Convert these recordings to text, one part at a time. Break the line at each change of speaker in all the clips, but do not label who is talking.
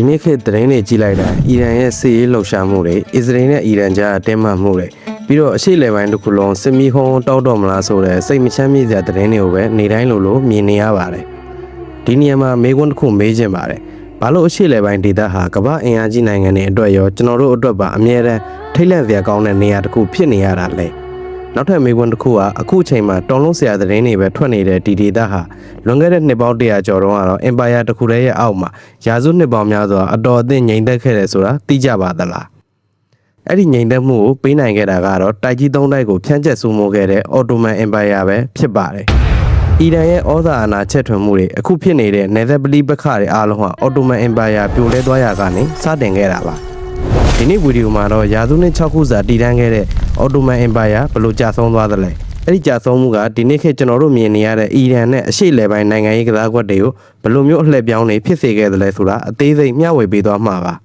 ဒီနေ့ခေတ်သတင်းတွေကြည့်လိုက်တာအီရန်ရဲ့စစ်ရေးလှုပ်ရှားမှုတွေအစ္စရေးနဲ့အီရန်ကြားအတင်းမာမှုတွေပြီးတော့အရှေ့လယ်ပိုင်းတစ်ခုလုံးစစ်မီးဟုံးတောက်တော့မလားဆိုတဲ့စိတ်မချမ်းမြေ့စရာသတင်းတွေကိုပဲနေတိုင်းလိုမြင်နေရပါတယ်ဒီနေရာမှာမေးခွန်းတစ်ခုမေးချင်ပါတယ်ဘာလို့အရှေ့လယ်ပိုင်းဒေသဟာကမ္ဘာအင်အားကြီးနိုင်ငံတွေအတွက်ရောကျွန်တော်တို့အတွက်ပါအမြဲတမ်းထိတ်လန့်စရာကောင်းတဲ့နေရာတစ်ခုဖြစ်နေရတာလေနောက်ထပ်မေးခွန်းတစ်ခုကအခုအချိန်မှာတော်လုံးစရာသတင်းတွေပဲထွက်နေတဲ့ဒီဒေသဟာလွန်ခဲ့တဲ့နှစ်ပေါင်း100ကျော်တုန်းကတော့ Empire တစ်ခုတည်းရဲ့အောက်မှာရာစုနှစ်ပေါင်းများစွာအတော်အသင့်ငြိမ်သက်ခဲ့တယ်ဆိုတာသိကြပါသလားအဲ့ဒီငြိမ်သက်မှုကိုပေးနိုင်ခဲ့တာကတော့တိုက်ကြီး3တိုက်ကိုဖြန့်ကျက်စိုးမိုးခဲ့တဲ့ Ottoman Empire ပဲဖြစ်ပါတယ်အီရန်ရဲ့ဩဇာအာဏာချက်ထွင်မှုတွေအခုဖြစ်နေတဲ့နယ်စပ်ပဋိပက္ခတွေအားလုံးဟာ Ottoman Empire ပြိုလဲသွားရာကနေစတင်ခဲ့တာပါဒီနေ့ဗီဒီယိုမှာတော့ရာစုနှစ်6ခုစာတည်တံ့ခဲ့တဲ့ Ottoman Empire ဘယ်လိုကြာဆုံးသွားသလဲအဲ့ဒီကြာဆုံးမှုကဒီနေ့ခေတ်ကျွန်တော်တို့မြင်နေရတဲ့အီရန်နဲ့အရှေ့လယ်ပိုင်းနိုင်ငံရေးကစားကွက်တွေကိုဘယ်လိုမျိုးအလှည့်ပြောင်းနေဖြစ်စေခဲ့သလဲဆိုတာအသေးစိတ်မျှဝေပေးသွားမှာပါ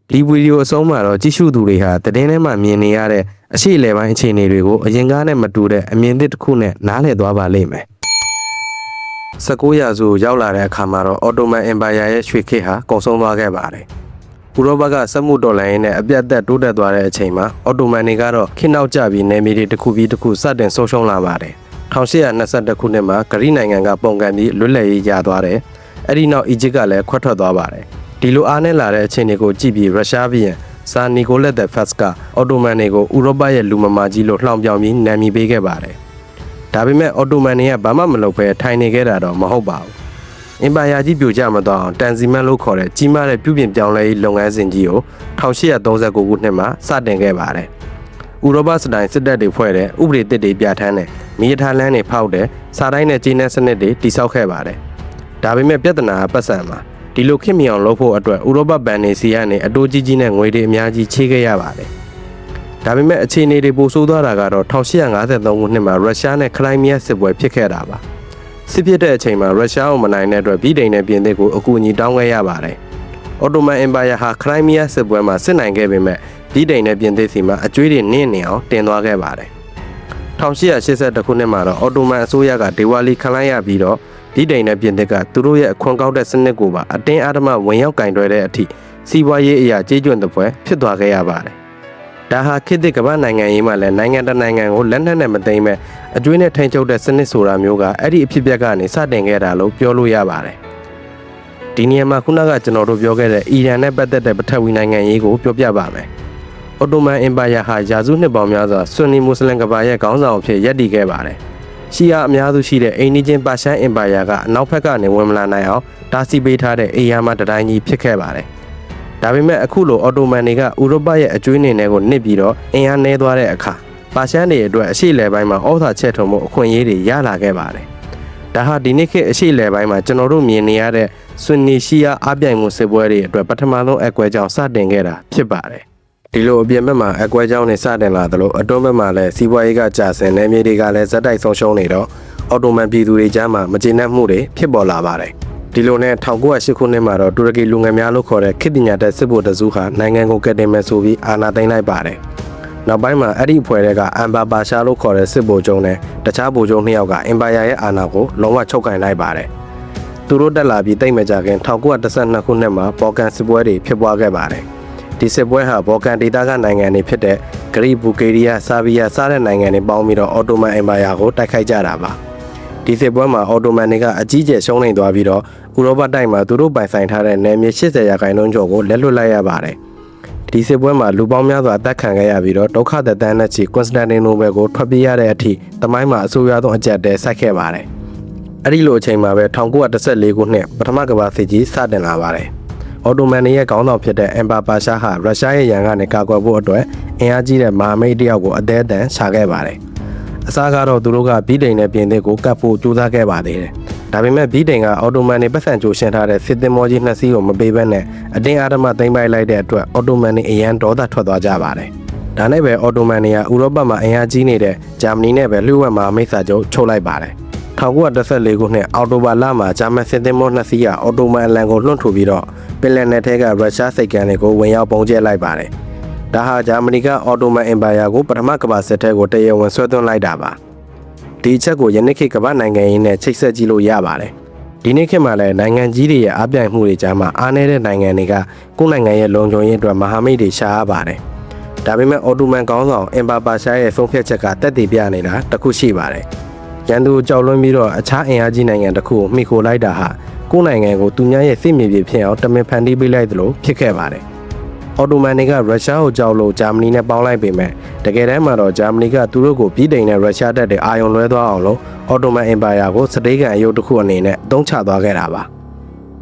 ဒီဗီဒီယိုအဆုံးမှာတော့ကြည့်ရှုသူတွေဟာသတင်းထဲမှာမြင်နေရတဲ့အရှေ့လယ်ပိုင်းအခြေအနေတွေကိုအရင်ကားနဲ့မတူတဲ့အမြင်သစ်တစ်ခုနဲ့နားလည်သွားပါလိမ့်မယ်19ရာစုရောက်လာတဲ့အခါမှာတော့ Ottoman Empire ရဲ့ရွှေခေတ်ဟာကုန်ဆုံးသွားခဲ့ပါတယ်ဥရောပကစက်မှုတော်လှန်ရေးနဲ့အပြတ်သက်တိုးတက်သွားတဲ့အချိန်မှာအော်တိုမန်တွေကတော့ခေတ်နောက်ကျပြီးနယ်မြေတွေတစ်ခုပြီးတစ်ခုစတင်ဆုံးရှုံးလာပါတယ်1822ခုနှစ်မှာဂရိနိုင်ငံကပုံကန်ပြီးလွတ်လပ်ရေးရသွားတယ်အဲ့ဒီနောက်အီဂျစ်ကလည်းခွဲထွက်သွားပါတယ်ဒီလိုအားနဲ့လာတဲ့အခြေအနေကိုကြည့်ပြီးရုရှားဘီယံစာနီကိုလက်တဲ့ဖတ်စကအော်တိုမန်တွေကိုဥရောပရဲ့လူမမာကြီးလို့လှောင်ပြောင်ပြီးနာမည်ပေးခဲ့ပါတယ်ဒါပေမဲ့အော်တိုမန်တွေကဘာမှမလုပ်ဘဲထိုင်နေခဲ့တာတော့မဟုတ်ပါဘူးအင်ပါယာကြီးပြိုကျမသွားအောင်တန်စီမန်လို့ခေါ်တဲ့ကြီးမားတဲ့ပြုပြင်ပြောင်းလဲရေးလုပ်ငန်းစဉ်ကြီးကို1839ခုနှစ်မှာစတင်ခဲ့ပါတယ်။ဥရောပစတိုင်စစ်တပ်တွေဖွဲ့တဲ့ဥပဒေသစ်တွေပြဋ္ဌာန်းတဲ့မီးရထားလမ်းတွေဖောက်တဲ့စာတိုင်းနဲ့ကျေးနပ်စနစ်တွေတည်ဆောက်ခဲ့ပါတယ်။ဒါပေမဲ့ပြဿနာကပတ်စံမှာဒီလိုခင်မြောင်လုပ်ဖို့အတွက်ဥရောပဘဏ်တွေစီကနေအတိုးကြီးကြီးနဲ့ငွေတွေအများကြီးချေးခဲ့ရပါတယ်။ဒါပေမဲ့အခြေအနေတွေပိုဆိုးသွားတာကတော့1853ခုနှစ်မှာရုရှားနဲ့ခရိုင်းမီးယားစစ်ပွဲဖြစ်ခဲ့တာပါ။စစ်ဖြစ်တဲ့အချိန်မှာရုရှားကိုမနိုင်တဲ့အတွက်ဗြိတိန်နဲ့ပြင်သစ်ကိုအကူအညီတောင်းခဲ့ရပါတယ်။ Ottoman Empire ဟာခရိုင်းမီးယားစစ်ပွဲမှာစစ်နိုင်ခဲ့ပေမဲ့ဗြိတိန်နဲ့ပြင်သစ်စီမှာအကျွေးတွေနင်းနေအောင်တင်သွားခဲ့ပါတယ်။1882ခုနှစ်မှာတော့ Ottoman အစိုးရကဒေဝါလီခံလိုက်ရပြီးတော့ဗြိတိန်နဲ့ပြင်သစ်ကသူတို့ရဲ့အခွန်ကောက်တဲ့စနစ်ကိုပါအတင်းအဓမ္မဝင်ရောက်ကင်တွယ်တဲ့အထိစီးပွားရေးအရာကြေးကျွံတဲ့ပွဲဖြစ်သွားခဲ့ရပါတယ်။ဒါဟာခေတ်သစ်ကမ္ဘာနိုင်ငံရေးမှာလည်းနိုင်ငံတကာနိုင်ငံကိုလက်နက်နဲ့မသိမ်းမဲ့အကျွေးနဲ့ထိန်းချုပ်တဲ့စနစ်ဆိုတာမျိုးကအဲ့ဒီအဖြစ်အပျက်ကနေစတင်ခဲ့တာလို့ပြောလို့ရပါတယ်။ဒီနေရာမှာခုနကကျွန်တော်တို့ပြောခဲ့တဲ့အီရန်နဲ့ပတ်သက်တဲ့ပထဝီနိုင်ငံရေးကိုပြောပြပါမယ်။ Ottoman Empire ဟာရာစုနှစ်ပေါင်းများစွာဆွန်နီမွတ်စလင်ကမ္ဘာရဲ့ခေါင်းဆောင်အဖြစ်ရပ်တည်ခဲ့ပါတယ်။ရှီယာအများစုရှိတဲ့အိမ်နီးချင်းပါရှန် Empire ကအနောက်ဘက်ကနေဝင်မလာနိုင်အောင်တားဆီးပေးထားတဲ့အေယာမတတိုင်းကြီးဖြစ်ခဲ့ပါတယ်။ဒါပေမဲ့အခုလိုအော်တိုမန်တွေကဥရောပရဲ့အကျွေးနေတွေကိုနစ်ပြီးတော့အင်အားနည်းသွားတဲ့အခါပါရှန်တွေအတွက်အရှေ့လယ်ပိုင်းမှာဩဇာချက်ထုံမှုအခွင့်အရေးတွေရလာခဲ့ပါတယ်။ဒါဟာဒီနေ့ခေတ်အရှေ့လယ်ပိုင်းမှာကျွန်တော်တို့မြင်နေရတဲ့ဆွန်နီရှီယာအပြိုင်မှုစစ်ပွဲတွေအတွက်ပထမဆုံးအကွဲကြောင့်စတင်ခဲ့တာဖြစ်ပါတယ်။ဒီလိုအပြင်ဘက်မှာအကွဲကြောင့်နေစတင်လာသလိုအတွင်းဘက်မှာလည်းစီးပွားရေးကကျဆင်းနေမြေတွေကလည်းဇက်တိုက်ဆုံးရှုံးနေတော့အော်တိုမန်ပြည်သူတွေကြားမှာမကျေနပ်မှုတွေဖြစ်ပေါ်လာပါတယ်။ဒီလိုနဲ့1908ခုနှစ်မှာတော့တူရကီလူငယ်များလို့ခေါ်တဲ့ခေတ်ပညာတတ်စစ်ဗိုလ်တစုဟာနိုင်ငံကိုကယ်တင်မယ်ဆိုပြီးအာဏာသိမ်းလိုက်ပါတယ်။နောက်ပိုင်းမှာအဲ့ဒီအဖွဲ့တွေကအမ်ဘာပါရှာလို့ခေါ်တဲ့စစ်ဗိုလ်ချုပ်နဲ့တခြားဗိုလ်ချုပ်2ယောက်ကအင်ပါယာရဲ့အာဏာကိုလုံးဝချုပ်ကိုင်လိုက်ပါတယ်။သူတို့တက်လာပြီးတိတ်မကြခင်1912ခုနှစ်မှာဘော်ကန်စစ်ပွဲတွေဖြစ်ပွားခဲ့ပါတယ်။ဒီစစ်ပွဲဟာဘော်ကန်ဒေသကနိုင်ငံတွေဖြစ်တဲ့ဂရိဘူဂေရီးယားဆာဗီးယားစတဲ့နိုင်ငံတွေပေါင်းပြီးတော့အော်တိုမန်အင်ပါယာကိုတိုက်ခိုက်ကြတာပါ။ဒီစစ်ပွဲမှာအော်တိုမန်တွေကအကြီးကျယ်ရှုံးနိမ့်သွားပြီးတော့ဥရောပတိုက်မှာသူတို့ပိုင်ဆိုင်ထားတဲ့နယ်မြေ80ရာခိုင်နှုန်းကျော်ကိုလက်လွတ်လိုက်ရပါတယ်။ဒီစစ်ပွဲမှာလူပေါင်းများစွာအသက်ခံခဲ့ရပြီးတော့ဒုက္ခသက်တမ်းနဲ့ချီကွန်စတန်တီနိုဘယ်ကိုထွက်ပြေးရတဲ့အထိတမိုင်းမှာအဆိုးရွားဆုံးအကြက်တဲဆိုက်ခဲ့ပါတယ်။အဲ့ဒီလိုအချိန်မှာပဲ1914ခုနှစ်ပထမကမ္ဘာစစ်ကြီးစတင်လာပါတယ်။အော်တိုမန်တွေရဲ့ခေါင်းဆောင်ဖြစ်တဲ့အမ်ဘာပါရှာဟာရုရှားရဲ့ရန်ကနေကာကွယ်ဖို့အတွက်အင်အားကြီးတဲ့မဟာမိတ်တယောက်ကိုအသေးအတန်ရှာခဲ့ပါတယ်။အစားကတော့သူတို့ကဗြိတိန်နဲ့ပြင်သစ်ကိုကတ်ဖို့ကြိုးစားခဲ့ပါသေးတယ်။ဒါပေမဲ့ဗြိတိန်ကအော်တိုမန်တွေပတ်စံကြိုရှင်းထားတဲ့စစ်သင်္ဘောကြီး2စီးကိုမပေးဘဲနဲ့အတင်းအဓမ္မသိမ်းပိုက်လိုက်တဲ့အတွက်အော်တိုမန်တွေအရန်ဒေါသထွက်သွားကြပါတယ်။ဒါနဲ့ပဲအော်တိုမန်တွေကဥရောပမှာအင်အားကြီးနေတဲ့ဂျာမနီနဲ့ပဲလျှို့ဝှက်မှာမိတ်ဆာချုပ်ချုပ်လိုက်ပါတယ်။1914ခုနှစ်အောက်တိုဘာလမှာဂျာမန်စစ်သင်္ဘော2စီးကအော်တိုမန်အလံကိုလွှင့်ထူပြီးတော့ပင်လယ်နယ်ထဲကရုရှားစိတ်ကမ်းတွေကိုဝင်ရောက်ပုံကျဲလိုက်ပါတယ်။ဒါဟာဂျာမနီကအော်တိုမန်အင်ပါယာကိုပထမကမ္ဘာစစ်ထဲကိုတရားဝင်ဆွဲသွင်းလိုက်တာပါ။ဒီအချက်ကိုယနေ့ခေတ်ကမ္ဘာနိုင်ငံရေးနဲ့ချိတ်ဆက်ကြည့်လို့ရပါတယ်။ ဒီနေ့ခေတ်မှာလည်းနိုင်ငံကြီးတွေရဲ့အပြိုင်မှုတွေကြားမှာအားနည်းတဲ့နိုင်ငံတွေကကိုယ်နိုင်ငံရဲ့လုံခြုံရေးအတွက်မဟာမိတ်တွေရှားရပါတယ်။ဒါပေမဲ့အော်တိုမန်ကောင်းဆောင်အင်ပါပါရှားရဲ့ဆုံးဖြတ်ချက်ကတက်တည်ပြနေတာတခုရှိပါတယ်။ရန်သူကြောက်လွှမ်းပြီးတော့အခြားအင်အားကြီးနိုင်ငံတစ်ခုကိုမှီခိုလိုက်တာဟာကိုယ်နိုင်ငံကိုသူများရဲ့စိတ်မြေပြေဖြစ်အောင်တမင်ဖန်တီးပေးလိုက်သလိုဖြစ်ခဲ့ပါတယ်။အော်တိုမန်တွေကရုရှားကိုကြောက်လို့ဂျာမနီနဲ့ပေါင်းလိုက်ပေမဲ့တကယ်တမ်းမှာတော့ဂျာမနီကသူတို့ကိုပြည်ထိုင်တဲ့ရုရှားတပ်တွေအာရုံလွှဲသွားအောင်လို့အော်တိုမန်အင်ပါယာကိုစတေးကန်အယုတ်တစ်ခုအနေနဲ့အသုံးချသွားခဲ့တာပါ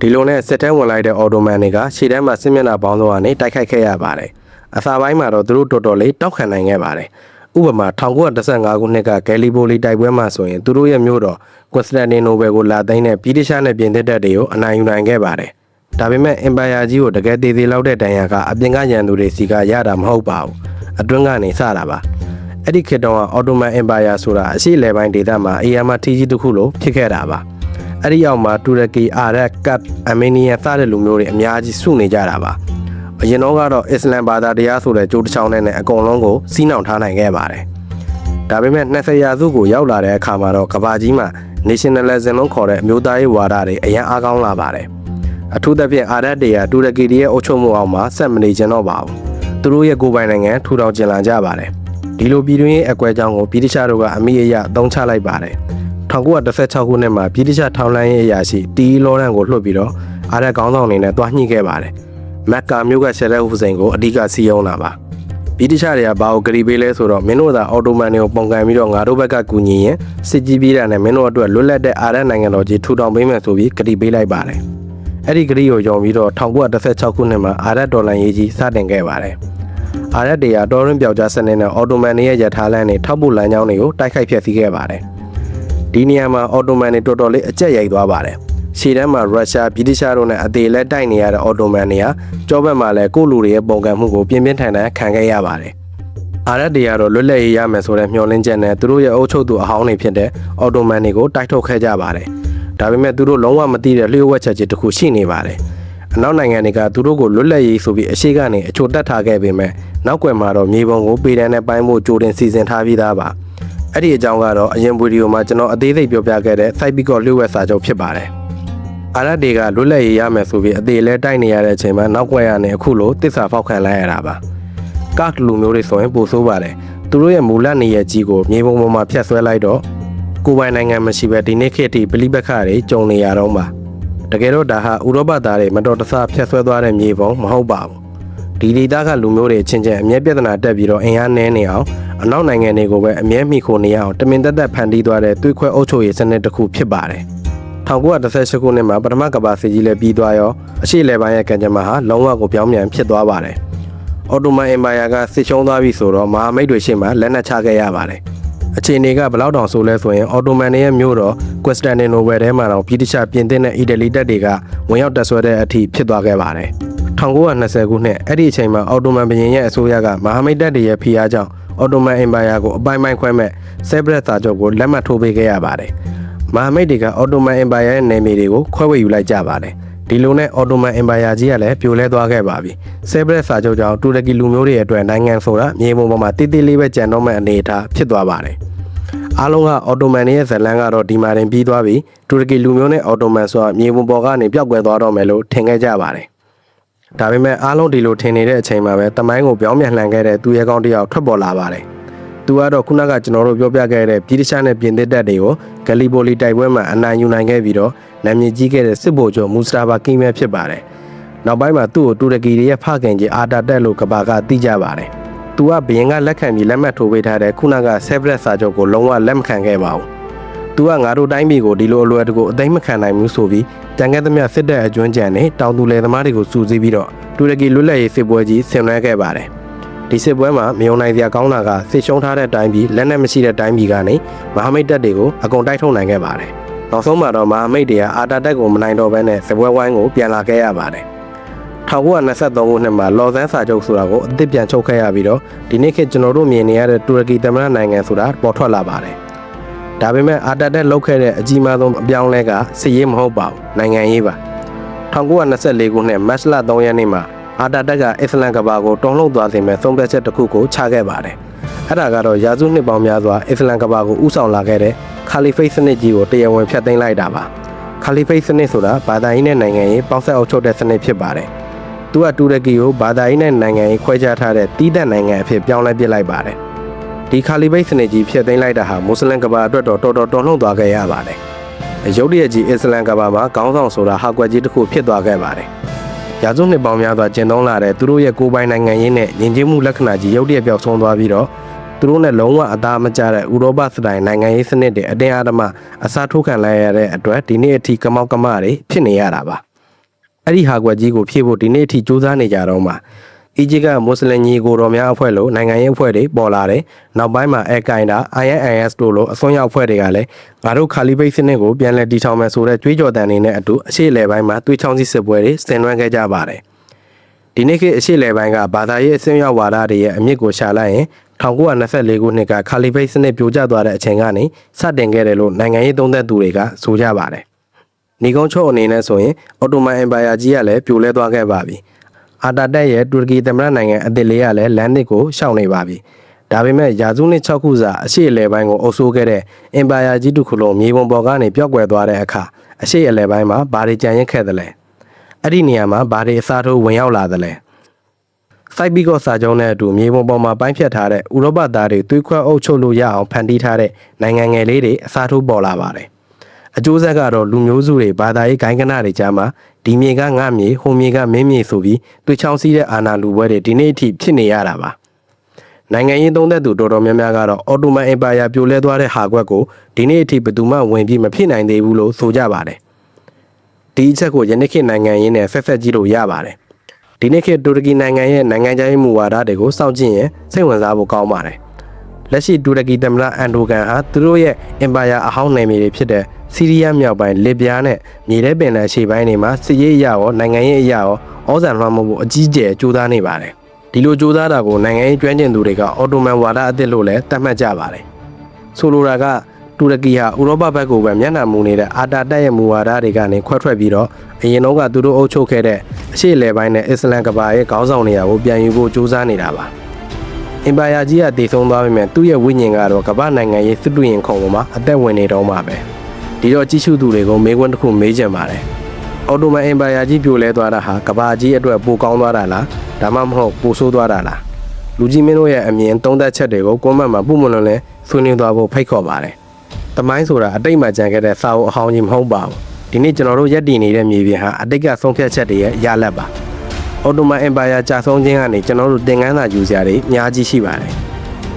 ဒီလိုနဲ့စစ်တမ်းဝင်လိုက်တဲ့အော်တိုမန်တွေကရှေ့တန်းမှာစစ်မျက်နှာပေါင်းစုံကနေတိုက်ခိုက်ခဲ့ရပါတယ်အစာပိုင်းမှာတော့သူတို့တော်တော်လေးတောက်ခံနိုင်ခဲ့ပါတယ်ဥပမာ1915ခုနှစ်ကဂယ်လီဘိုလီတိုက်ပွဲမှာဆိုရင်သူတို့ရဲ့မြို့တော်ကွန်စတန်တီနိုဘယ်ကိုလာသိမ်းတဲ့ဗြိတိရှနဲ့ပြင်သစ်တပ်တွေကိုအနိုင်ယူနိုင်ခဲ့ပါတယ်ဒါပေမဲ့အင်ပါယာကြီးကိုတကယ်တည်တည်လောက်တဲ့တန်ရာကအပြင်ကရန်သူတွေစီကရတာမဟုတ်ပါဘူးအတွင်းကနေစတာပါအဲ့ဒီခေတ်တုန်းကအော်တိုမန်အင်ပါယာဆိုတာအရှေ့လေပိုင်းဒေသမှာအေယာမထီကြီးတစ်ခုလိုဖြစ်ခဲ့တာပါအဲ့ဒီအောက်မှာတူရကီအာရပ်ကတ်အာမေးနီးယားစတဲ့လူမျိုးတွေအများကြီးစုနေကြတာပါအရင်တော့ကတော့အစ္စလမ်ဘာသာတရားဆိုတဲ့ကြိုးတစ်ချောင်းနဲ့အကုန်လုံးကိုစီးနှောင်ထားနိုင်ခဲ့ပါတယ်ဒါပေမဲ့20ရာစုကိုရောက်လာတဲ့အခါမှာတော့ကမ္ဘာကြီးမှာ nationalism လို့ခေါ်တဲ့အမျိုးသားရေးဝါဒတွေအရင်အားကောင်းလာပါတယ်အထူးသဖြင့်အာရပ်တွေကတူရကီရဲ့အုပ်ချုပ်မှုအောက်မှာဆက်မနေကြတော့ပါဘူးသူတို့ရဲ့ကိုယ်ပိုင်နိုင်ငံထူထောင်ကျင်လာကြပါတယ်ဒီလိုပြည်တွင်းရေးအကွဲကြောင်းကိုဗြိတိရှတို့ကအမိအယအသုံးချလိုက်ပါတယ်1916ခုနှစ်မှာဗြိတိရှထောက်လှမ်းရေးအရာရှိတီလောရန်ကိုလွှတ်ပြီးတော့အာရပ်ခေါင်းဆောင်အနေနဲ့တွားညှိခဲ့ပါတယ်မက်ကာမြို့ကရှယ်ရက်ဟူစိန်ကိုအဓိကစီးရုံးတာပါဗြိတိရှတွေကဘာကိုဂရီပေးလဲဆိုတော့မင်းတို့သာအော်တိုမန်တွေကိုပုံကန်ပြီးတော့ငါတို့ဘက်ကကူညီရင်စစ်ကြီးပြီးတာနဲ့မင်းတို့အတွက်လွတ်လပ်တဲ့အာရပ်နိုင်ငံတော်ကြီးထူထောင်ပေးမယ်ဆိုပြီးဂရီပေးလိုက်ပါတယ်အဲ့ဒီဂရီကိုယုံပြီးတော့1916ခုနှစ်မှာအာရပ်ဒေါ်လာရေးကြီးစတင်ခဲ့ပါတယ်အာရပ်တွေကတော်ရင်ပြောက်ကြားစနစ်နဲ့အော်တိုမန်တွေရဲ့ရထားလမ်းတွေထောက်ပို့လမ်းကြောင်းတွေကိုတိုက်ခိုက်ဖျက်ဆီးခဲ့ပါတယ်ဒီနေရာမှာအော်တိုမန်တွေတော်တော်လေးအကျက်ရိုက်သွားပါတယ်ရှေ့တန်းမှာရုရှားဗြိတိရှတို့နဲ့အသေးလက်တိုက်နေရတဲ့အော်တိုမန်တွေဟာကြောဘက်မှာလည်းကိုလူတွေရဲ့ပုံကံမှုကိုပြင်းပြင်းထန်ထန်ခံခဲ့ရပါတယ်အာရပ်တွေကတော့လွတ်လပ်ရေးရမယ်ဆိုတဲ့မျှော်လင့်ချက်နဲ့သူတို့ရဲ့အုပ်ချုပ်သူအဟောင်းတွေဖြစ်တဲ့အော်တိုမန်တွေကိုတိုက်ထုတ်ခဲ့ကြပါတယ်ဒါပေမဲ့သူတို့လုံးဝမသိတဲ့လျှို့ဝှက်ချက်ကြီးတစ်ခုရှိနေပါတယ်အနောက်နိုင်ငံတွေကသူတို့ကိုလွတ်လပ်ရေးဆိုပြီးအရှိကနေအချိုတက်ထားခဲ့ပေမဲ့နောက်ွယ်မှာတော့မြေပုံကိုပေတန်းနဲ့ပိုင်းဖို့ကြိုတင်စီစဉ်ထားပြီးသားပါအဲ့ဒီအကြောင်းကတော့အရင်ဗီဒီယိုမှာကျွန်တော်အသေးစိတ်ပြောပြခဲ့တဲ့ Site Peacock လျှို့ဝှက်စာချုပ်ဖြစ်ပါတယ်အာရပ်တွေကလွတ်လပ်ရေးရမယ်ဆိုပြီးအသေးလဲတိုက်နေရတဲ့အချိန်မှာနောက်ွယ်ကနေအခုလိုတစ္ဆာဖောက်ခံလိုက်ရတာပါကတ်လူမျိုးတွေဆိုရင်ပိုဆိုးပါတယ်သူတို့ရဲ့မူလနေရကြီးကိုမြေပုံပေါ်မှာဖျက်ဆွဲလိုက်တော့ကိုယ်ပိုင်နိုင်ငံမရှိပဲဒီနေ့ခေတ်ထိပလိပက္ခတွေကြုံနေရတော့မှာတကယ်တော့ဒါဟာဥရောပသားတွေမတော်တဆဖျက်ဆွဲသွားတဲ့မြေပုံမဟုတ်ပါဘူးဒီဒေသကလူမျိုးတွေချင်းချင်းအမြဲပြဿနာတက်ပြီးတော့အင်အားနည်းနေအောင်အနောက်နိုင်ငံတွေကိုပဲအမြဲမိခိုနေရအောင်တမင်တက်တက်ဖန်တီးသွားတဲ့သွေးခွဲအုပ်ချုပ်ရေးစနစ်တစ်ခုဖြစ်ပါတယ်1918ခုနှစ်မှာပထမကမ္ဘာစစ်ကြီးလည်းပြီးသွားရောအရှေ့လယ်ပိုင်းရဲ့ကံကြမ္မာဟာလုံးဝကိုပြောင်းပြန်ဖြစ်သွားပါတယ်အော်တိုမန်အင်ပါယာကစစ်ရှုံးသွားပြီဆိုတော့မဟာမိတ်တွေရှေ့မှာလက်နက်ချခဲ့ရပါတယ်အခြေအနေကဘယ်လောက်တောင်ဆိုလဲဆိုရင်အော်တိုမန်ရဲ့မြို့တော်ကွန်စတန်တီနိုဘယ်ထဲမှာတော့ဗြိတိရှပြင်သစ်နဲ့အီတလီတပ်တွေကဝင်ရောက်တပ်ဆွဲတဲ့အထိဖြစ်သွားခဲ့ပါတယ်1920ခုနှစ်အဲ့ဒီအချိန်မှာအော်တိုမန်ဘုရင်ရဲ့အစိုးရကမဟာမိတ်တပ်တွေရဲ့ဖိအားကြောင့်အော်တိုမန်အင်ပါယာကိုအပိုင်းပိုင်းခွဲမဲ့ဆေဘရက်စာချုပ်ကိုလက်မှတ်ထိုးပေးခဲ့ရပါတယ်မဟာမိတ်တွေကအော်တိုမန်အင်ပါယာရဲ့နယ်မြေတွေကိုခွဲဝေယူလိုက်ကြပါတယ်ဒီလိုနဲ့အော်တိုမန်အင်ပါယာကြီးကလည်းပြိုလဲသွားခဲ့ပါပြီဆေဘရက်စာချုပ်ကြောင့်တူရကီလူမျိုးတွေအတွက်နိုင်ငံဆိုတာမြေပုံပေါ်မှာတိတိလေးပဲကြံတော့မဲ့အနေအထားဖြစ်သွားပါတယ်အားလုံးကအော်တိုမန်ရဲ့ဇလန်ကတော့ဒီမှာတင်ပြီးသွားပြီတူရကီလူမျိုးနဲ့အော်တိုမန်ဆိုတာမြေပုံပေါ်ကနေပျောက်ကွယ်သွားတော့မယ်လို့ထင်ခဲ့ကြပါတယ်ဒါပေမဲ့အားလုံးဒီလိုထင်နေတဲ့အချိန်မှာပဲတမိုင်းကိုပြောင်းပြန်လှန်ခဲ့တဲ့သူရဲကောင်းတစ်ယောက်ထွက်ပေါ်လာပါတယ်သူကတော့ခုနကကျွန်တော်တို့ပြောပြခဲ့တဲ့ဗြိတိရှနဲ့ပြင်သစ်တပ်တွေကိုဂလီဘိုလီတိုက်ပွဲမှာအနိုင်ယူနိုင်ခဲ့ပြီးတော့နာမည်ကြီးခဲ့တဲ့စစ်ဗိုလ်ချုပ်မူစတာဘာကီမဲဖြစ်ပါတယ်နောက်ပိုင်းမှာသူ့ကိုတူရကီရဲ့ဖခင်ကြီးအာတာတက်လို့ကဘာကသိကြပါတယ်သူကဘရင်ကလက်ခံပြီးလက်မှတ်ထိုးပေးထားတဲ့ခုနကဆေဘရက်စာချုပ်ကိုလုံးဝလက်မခံခဲ့ပါဘူးသူကငါတို့တိုင်းပြည်ကိုဒီလိုအလွယ်တကူအသိမခံနိုင်ဘူးဆိုပြီးတန်ခဲ့သမျှစစ်တပ်အကျွမ်းကြံနဲ့တောင်သူလယ်သမားတွေကိုစုစည်းပြီးတော့တူရကီလွတ်လပ်ရေးစစ်ပွဲကြီးဆင်နွှဲခဲ့ပါတယ်ဒီစစ်ပွဲမှာမယုံနိုင်စရာကောင်းတာကစစ်ရှုံးထားတဲ့တိုင်းပြည်လက်နက်မရှိတဲ့တိုင်းပြည်ကနေမဟာမိတ်တပ်တွေကိုအကုန်တိုက်ထုတ်နိုင်ခဲ့ပါတယ်နောက်ဆုံးမှာတော့မဟာမိတ်တွေကအာတာတက်ကိုမနိုင်တော့ဘဲနဲ့စစ်ပွဲဝိုင်းကိုပြန်လာခဲ့ရပါတယ်1923ခုနှစ်မှာလော်ဇန်စာချုပ်ဆိုတာကိုအသစ်ပြန်ချုပ်ခဲ့ရပြီးတော့ဒီနေ့ခေတ်ကျွန်တော်တို့မြင်နေရတဲ့တူရကီသမ္မတနိုင်ငံဆိုတာပေါ်ထွက်လာပါတယ်ဒါပေမဲ့အာတာတက်လောက်ခဲ့တဲ့အကြီးမားဆုံးအပြောင်းလဲကစစ်ရေးမဟုတ်ပါဘူးနိုင်ငံရေးပါ1924ခုနှစ်မတ်လ3ရက်နေ့မှာအာတာတက်ကအစ္စလမ်ကဘာကိုတုံ့လုံသွားစေမဲ့ဆုံးဖြတ်ချက်တစ်ခုကိုချခဲ့ပါတယ်အဲ့ဒါကတော့ရာစုနှစ်ပေါင်းများစွာအစ္စလမ်ကဘာကိုဥဆောင်လာခဲ့တဲ့ခါလီဖိတ်စနစ်ကြီးကိုတရားဝင်ဖျက်သိမ်းလိုက်တာပါခ ခါလီဖိတ်စနစ်ဆိုတာဘာသာရေးနဲ့နိုင်ငံရေးပေါင်းစပ်အုပ်ချုပ်တဲ့စနစ်ဖြစ်ပါတယ်။သူကတူရကီကိုဘာသာရေးနဲ့နိုင်ငံရေးခွဲခြားထားတဲ့တီးသက်နိုင်ငံအဖြစ်ပြောင်းလဲပစ်လိုက်ပါတယ်။ဒီခါလီဖိတ်စနစ်ကြီးဖြစ်သိမ်းလိုက်တာဟာမွတ်စလင်ကဘာအတွက်တော်တော်တော်လှုပ်သွားခဲ့ရပါတယ်။ရုတ်တရက်ကြီးအစ္စလမ်ကဘာမှာခေါင်းဆောင်ဆိုတာဟာကွက်ကြီးတစ်ခုဖြစ်သွားခဲ့ပါတယ်။ရာစုနှစ်ပေါင်းများစွာကျင့်သုံးလာတဲ့သူတို့ရဲ့ကိုယ်ပိုင်နိုင်ငံရေးနဲ့ယဉ်ကျေးမှုလက္ခဏာကြီးရုတ်တရက်ပျောက်ဆုံးသွားပြီးတော့သူတို့နဲ့လုံးဝအသားမကျတဲ့ဥရောပစတိုင်နိုင်ငံရေးစနစ်တွေအတင်းအဓမ္မအစားထိုးခံလိုက်ရတဲ့အတွက်ဒီနေ့အထိကမောက်ကမတွေဖြစ်နေရတာပါအဲ့ဒီဟာကွက်ကြီးကိုဖြည့်ဖို့ဒီနေ့အထိစူးစမ်းနေကြတော့မှအီဂျစ်ကမွတ်စလင်ညီကိုတော်များအဖွဲ့လို့နိုင်ငံရေးအဖွဲ့တွေပေါ်လာတယ်နောက်ပိုင်းမှာအကိုင်တာ INIS တို့လိုအစွန်းရောက်အဖွဲ့တွေကလည်းငါတို့ခါလီဖိတ်စနစ်ကိုပြန်လည်တည်ထောင်မယ်ဆိုတဲ့ကြွေးကြော်တန်တွေနဲ့အတူအရှိလေပိုင်းမှာသွေးချောင်းစီစစ်ပွဲတွေဆင်နွှဲခဲ့ကြပါတယ်ဒီနေ့ခေတ်အရှိလေပိုင်းကဘာသာရေးအစွန်းရောက်ဝါဒတွေရဲ့အမြင့်ကိုရှာလိုက်ရင်1924ခုနှစ်ကခါလီဖိတ်စနစ်ပြိုကျသွားတဲ့အချိန်ကနေစတင်ခဲ့တယ်လို့နိုင်ငံရေးသုံးသပ်သူတွေကဆိုကြပါတယ်။ညီကုန်းချုပ်အနေနဲ့ဆိုရင်အော်တိုမန်အင်ပါယာကြီးကလည်းပြိုလဲသွားခဲ့ပါပြီ။အာတာတက်ရဲ့တူရကီသမ္မတနိုင်ငံအသစ်လေးကလည်းလမ်းသစ်ကိုရှောင်နေပါပြီ။ဒါပေမဲ့ရာစုနှစ်6ခုစာအရှိအလဲပိုင်းကိုအုပ်စိုးခဲ့တဲ့အင်ပါယာကြီးတစ်ခုလုံးမြေပုံပေါ်ကနေပျောက်ကွယ်သွားတဲ့အခါအရှိအလဲပိုင်းမှာဘာတွေကြံရစ်ခဲ့သလဲ။အဲ့ဒီနေရာမှာဘာတွေအစားထိုးဝင်ရောက်လာသလဲ။စိုက်ပြီးတော့စာချုပ်နဲ့အတူမြေပုံပေါ်မှာပိုင်းဖြတ်ထားတဲ့ဥရောပသားတွေသွေးခွဲအုပ်ချုပ်လို့ရအောင်ဖန်တီးထားတဲ့နိုင်ငံငယ်လေးတွေအစားထိုးပေါ်လာပါတယ်။အကျိုးဆက်ကတော့လူမျိုးစုတွေဘာသာရေးဂိုင်းကနတွေကြားမှာဒီမြေကငါမြေဟိုမြေကမင်းမြေဆိုပြီးသွေးချောင်းစီးတဲ့အာဏာလူပွဲတွေဒီနေ့အထိဖြစ်နေရတာပါ။နိုင်ငံရေးသုံးသက်သူတော်တော်များများကတော့အော်တိုမန်အင်ပါယာပြိုလဲသွားတဲ့ဟာကွက်ကိုဒီနေ့အထိဘယ်သူမှဝင်ပြီးမဖြစ်နိုင်သေးဘူးလို့ဆိုကြပါတယ်။ဒီအချက်ကိုယနေ့ခေတ်နိုင်ငံရေးနဲ့ဆက်ဆက်ကြည့်လို့ရပါတယ်။ဒီနေ့ခေတ်တူရကီနိုင်ငံရဲ့နိုင်ငံခြားရေးမူဝါဒတွေကိုစောင့်ကြည့်ရင်စိတ်ဝင်စားဖို့ကောင်းပါတယ်။လက်ရှိတူရကီသမ္မတအန်ဒိုဂန်ဟာသူတို့ရဲ့အင်ပါယာအဟောင်းနယ်မြေတွေဖြစ်တဲ့ဆီးရီးယားမြောက်ပိုင်းလစ်ဗျားနဲ့မြေထဲပင်လယ်ရှေ့ပိုင်းတွေမှာစစ်ရေးအရာရောနိုင်ငံရေးအရာရောဩဇာလွှမ်းမိုးဖို့အကြီးကျယ်ကြိုးစားနေပါတယ်။ဒီလိုကြိုးစားတာကိုနိုင်ငံရေးကျွမ်းကျင်သူတွေကအော်တိုမန်ဝါဒအသစ်လို့လည်းသတ်မှတ်ကြပါတယ်။ဆိုလိုတာကတူရကီဟာဥရောပဘက်ကိုပဲမျက်နှာမူနေတဲ့အာတာတက်ရဲ့မူဝါဒတွေကနေခွဲထွက်ပြီးတော့အရင်တော့ကသူတို့အုပ်ချုပ်ခဲ့တဲ့အရှေ့လေပိုင်းနဲ့အစ္စလမ်ကဘာရဲ့ခေါင်းဆောင်နေရာကိုပြန်ယူဖို့ကြိုးစားနေတာပါအင်ပါယာကြီးကတည်ဆုံသွားပြီမဲ့သူ့ရဲ့ဝိညာဉ်ကတော့ကမ္ဘာနိုင်ငံရေးစစ်တူရင်ခုံပေါ်မှာအသက်ဝင်နေတော့မှာပဲဒီတော့ကြီးစုသူတွေကိုမေးခွန်းတစ်ခုမေးချင်ပါတယ်အော်တိုမန်အင်ပါယာကြီးပြိုလဲသွားတာဟာကမ္ဘာကြီးအတွက်ပိုကောင်းသွားတာလားဒါမှမဟုတ်ပိုဆိုးသွားတာလားလူကြီးမင်းတို့ရဲ့အမြင်သုံးသပ်ချက်တွေကိုကွန်မန့်မှာပုံမလွန်လဲဆွေးနွေးသွားဖို့ဖိတ်ခေါ်ပါတယ်တမိုင်းဆိုတာအတိတ်မှာကြံခဲ့တဲ့စာအုပ်အဟောင်းကြီးမဟုတ်ပါဘူးဒီနေ့ကျွန်တော်တို့ရက်တည်နေတဲ့မြေပြင်ဟာအတိတ်ကဆုံးဖြတ်ချက်တွေရဲ့ရလဒ်ပါအော်တိုမန်အင်ပါယာကြာဆုံးခြင်းကနေကျွန်တော်တို့သင်ခန်းစာယူစရာတွေအများကြီးရှိပါတယ်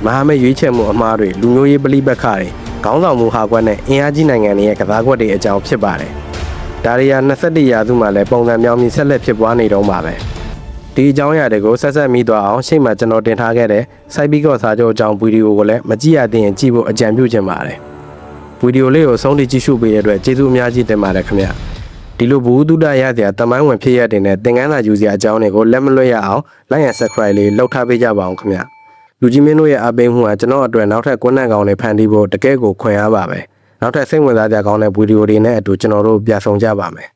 မဟာမိတ်ရွေးချယ်မှုအမှားတွေလူမျိုးရေးပဋိပက္ခတွေခေါင်းဆောင်မှုဟာကွက်နဲ့အင်အားကြီးနိုင်ငံတွေရဲ့ကစားကွက်တွေအကြောင်းဖြစ်ပါတယ်ဒါရီယာ21ရာစုမှာလည်းပုံစံပြောင်းပြီးဆက်လက်ဖြစ်ပွားနေတော့မှာပဲဒီအကြောင်းအရာတွေကိုဆက်ဆက်မိသွားအောင်ရှေ့မှာကျွန်တော်တင်ထားခဲ့တဲ့စိုက်ပြီးတော့စာချုပ်အကြောင်းဗီဒီယိုကိုလည်းမကြည့်ရသေးရင်ကြည့်ဖို့အကြံပြုချင်ပါတယ်ဗီဒီယိုလေးကိုဆုံးထိကြည့်ရှုပေးတဲ့အတွက်ကျေးဇူးအများကြီးတင်ပါတယ်ခင်ဗျာဒီလိုဘူးတုဒရစရာတမိုင်းဝင်ဖြစ်ရတဲ့နဲ့သင်ခန်းစာယူစရာအကြောင်းတွေကိုလက်မလွတ်ရအောင် like and subscribe လေးလုပ်ထားပေးကြပါအောင်ခင်ဗျာလူကြီးမင်းတို့ရဲ့အားပေးမှုကကျွန်တော်အတွက်နောက်ထပ်ကွန်းနံကောင်းတွေဖန်တီးဖို့တကယ့်ကိုခွင့်အားပါပဲနောက်ထပ်စိတ်ဝင်စားစရာကောင်းတဲ့ဗီဒီယိုတွေနဲ့အတူကျွန်တော်တို့ပြန်ဆောင်ကြပါမယ်